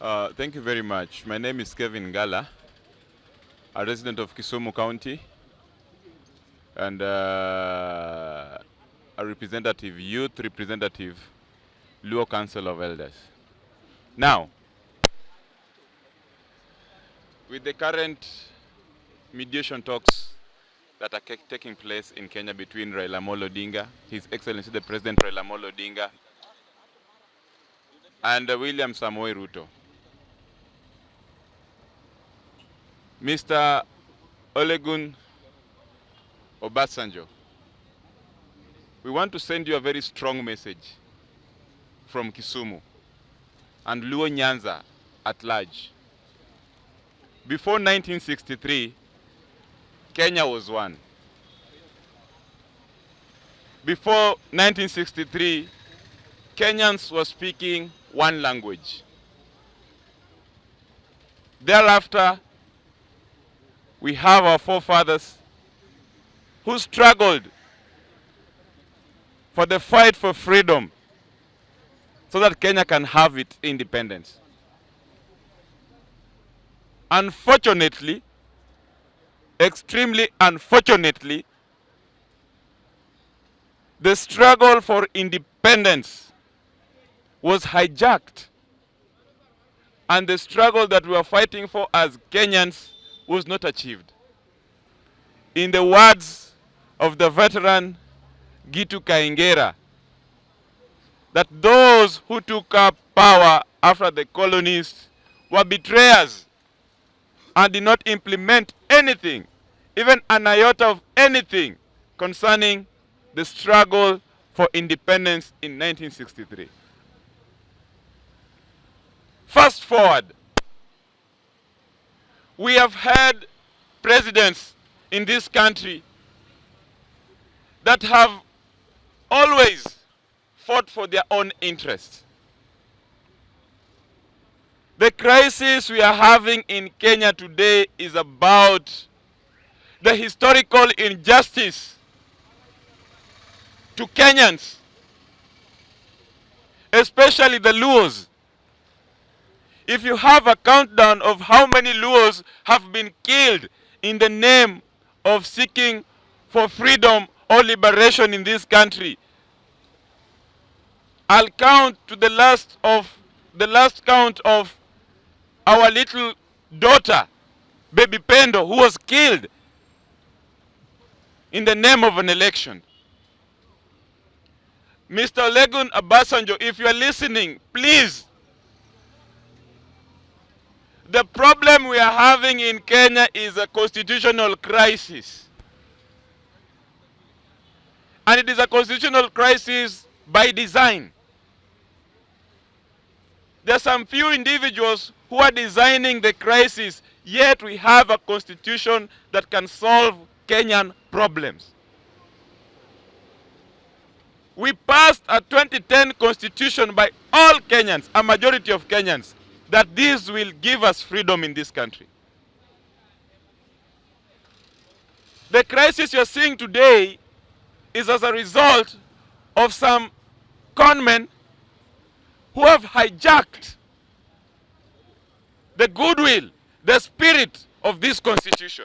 Thank you very much. My name is Kevin Gala, a resident of Kisumu County and a representative, youth representative, Luo Council of Elders. Now, with the current mediation talks that are taking place in Kenya between Raila Amolo Odinga, His Excellency the President Raila Amolo Odinga, and William Samoei Ruto, Mr. Olusegun Obasanjo, we want to send you a very strong message from Kisumu and Luo Nyanza at large. Before 1963, Kenya was one. Before 1963, Kenyans were speaking one language. Thereafter, we have our forefathers who struggled for the fight for freedom so that Kenya can have its independence. Unfortunately, extremely unfortunately, the struggle for independence was hijacked, and the struggle that we are fighting for as Kenyans was not achieved. In the words of the veteran Gitu Kaingera, that those who took up power after the colonists were betrayers and did not implement anything, even an iota of anything, concerning the struggle for independence in 1963. Fast forward, we have had presidents in this country that have always fought for their own interests. The crisis we are having in Kenya today is about the historical injustice to Kenyans, especially the Luos. If you have a countdown of how many Luos have been killed in the name of seeking for freedom or liberation in this country, I'll count to the last count of our little daughter, Baby Pendo, who was killed in the name of an election. Mr. Olusegun Obasanjo, if you are listening, please. The problem we are having in Kenya is a constitutional crisis. And it is a constitutional crisis by design. There are some few individuals who are designing the crisis, yet we have a constitution that can solve Kenyan problems. We passed a 2010 constitution by all Kenyans, a majority of Kenyans, that this will give us freedom in this country. The crisis you're seeing today is as a result of some conmen who have hijacked the goodwill, the spirit of this constitution.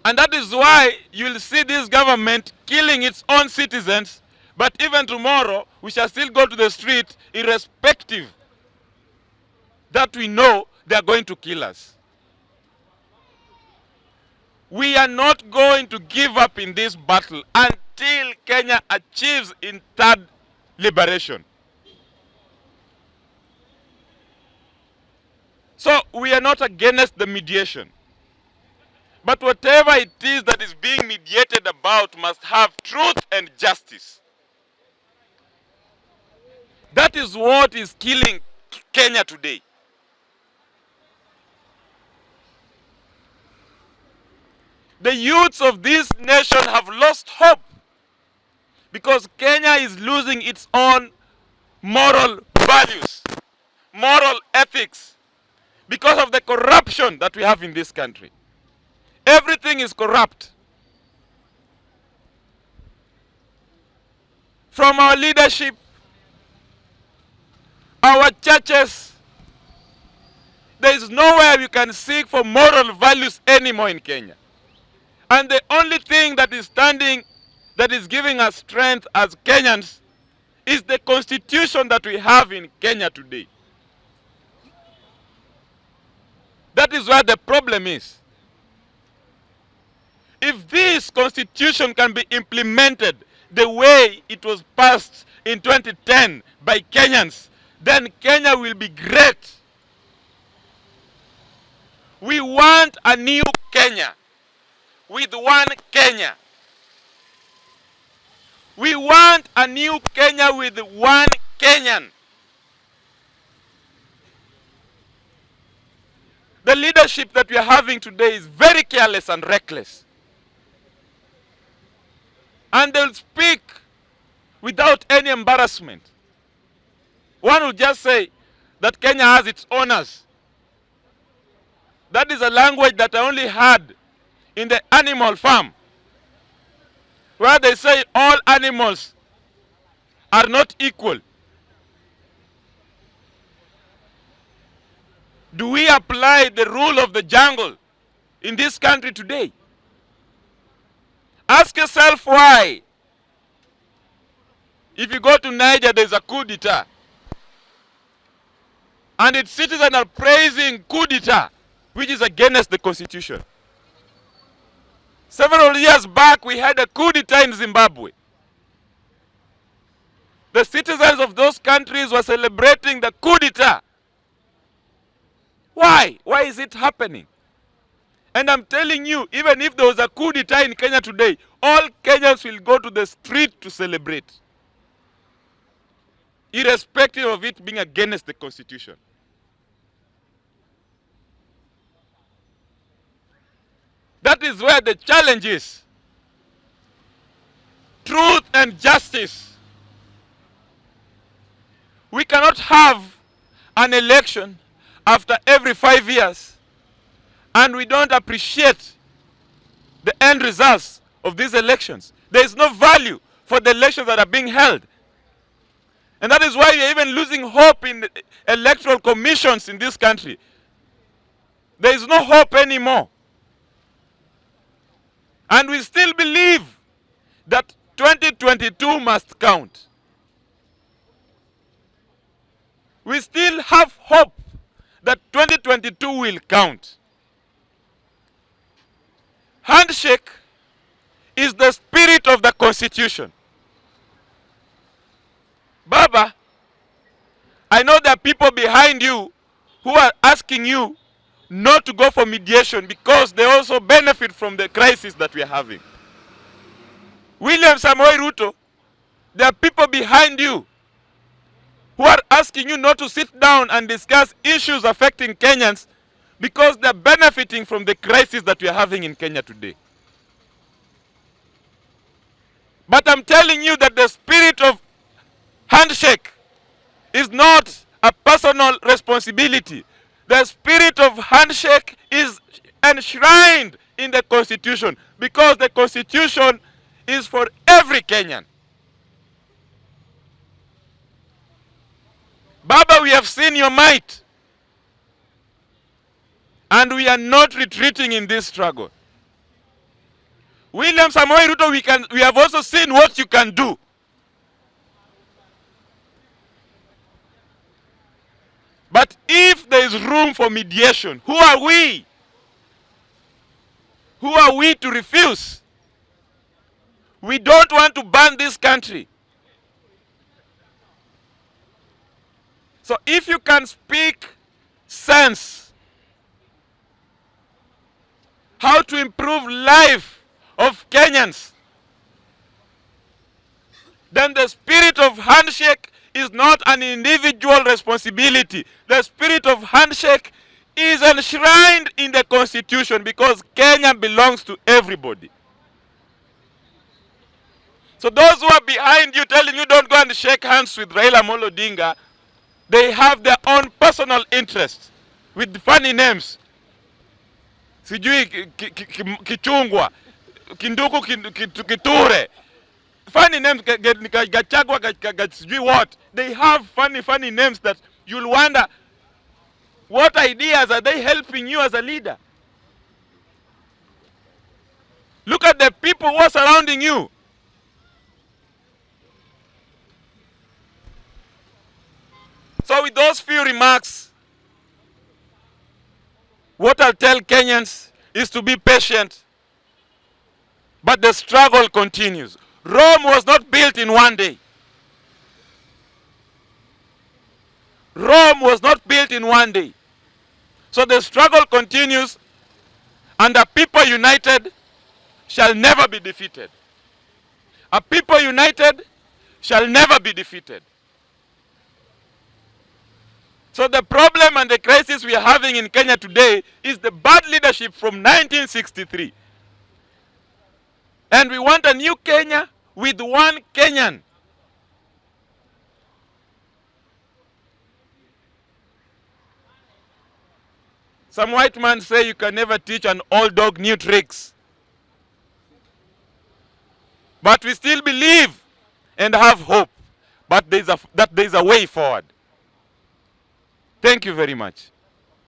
And that is why you'll see this government killing its own citizens, but even tomorrow we shall still go to the street irrespective that we know they are going to kill us. We are not going to give up in this battle until Kenya achieves in third liberation. So we are not against the mediation. But whatever it is that is being mediated about must have truth and justice. That is what is killing Kenya today. The youths of this nation have lost hope because Kenya is losing its own moral values, moral ethics, because of the corruption that we have in this country. Everything is corrupt. From our leadership our churches, there is nowhere you can seek for moral values anymore in Kenya. And the only thing that is standing, that is giving us strength as Kenyans, is the constitution that we have in Kenya today. That is where the problem is. If this constitution can be implemented the way it was passed in 2010 by Kenyans, then Kenya will be great. We want a new Kenya with one Kenya. We want a new Kenya with one Kenyan. The leadership that we are having today is very careless and reckless. And they'll speak without any embarrassment. One will just say that Kenya has its owners. That is a language that I only heard in the animal farm, where they say all animals are not equal. Do we apply the rule of the jungle in this country today? Ask yourself why. If you go to Niger, there's a coup d'etat. And its citizens are praising coup d'etat, which is against the constitution. Several years back, we had a coup d'etat in Zimbabwe. The citizens of those countries were celebrating the coup d'etat. Why? Why is it happening? And I'm telling you, even if there was a coup d'etat in Kenya today, all Kenyans will go to the street to celebrate, irrespective of it being against the constitution. That is where the challenge is. Truth and justice. We cannot have an election after every 5 years and we don't appreciate the end results of these elections. There is no value for the elections that are being held. And that is why we are even losing hope in the electoral commissions in this country. There is no hope anymore. And we still believe that 2022 must count. We still have hope that 2022 will count. Handshake is the spirit of the Constitution. Baba, I know there are people behind you who are asking you not to go for mediation because they also benefit from the crisis that we are having. William Samoei Ruto, there are people behind you who are asking you not to sit down and discuss issues affecting Kenyans because they're benefiting from the crisis that we are having in Kenya today. But I'm telling you that the spirit of handshake is not a personal responsibility. The spirit of handshake is enshrined in the Constitution because the Constitution is for every Kenyan. Baba, we have seen your might. And we are not retreating in this struggle. William Samoei Ruto, we have also seen what you can do. But if there is room for mediation, who are we? Who are we to refuse? We don't want to burn this country. So if you can speak sense, how to improve life of Kenyans, then the spirit of handshake is not an individual responsibility. The spirit of handshake is enshrined in the Constitution because Kenya belongs to everybody. So those who are behind you telling you don't go and shake hands with Raila Amolo Odinga, they have their own personal interests with funny names. Sijui Kichungwa, Kinduku Kiture. Funny names, Gachagua, sijui what. They have funny names that you'll wonder, what ideas are they helping you as a leader? Look at the people who are surrounding you. So with those few remarks, what I'll tell Kenyans is to be patient, but the struggle continues. Rome was not built in one day. Rome was not built in one day. So the struggle continues, and a people united shall never be defeated. A people united shall never be defeated. So the problem and the crisis we are having in Kenya today is the bad leadership from 1963. And we want a new Kenya with one Kenyan. Some white man say you can never teach an old dog new tricks. But we still believe and have hope. But that there is a way forward. Thank you very much.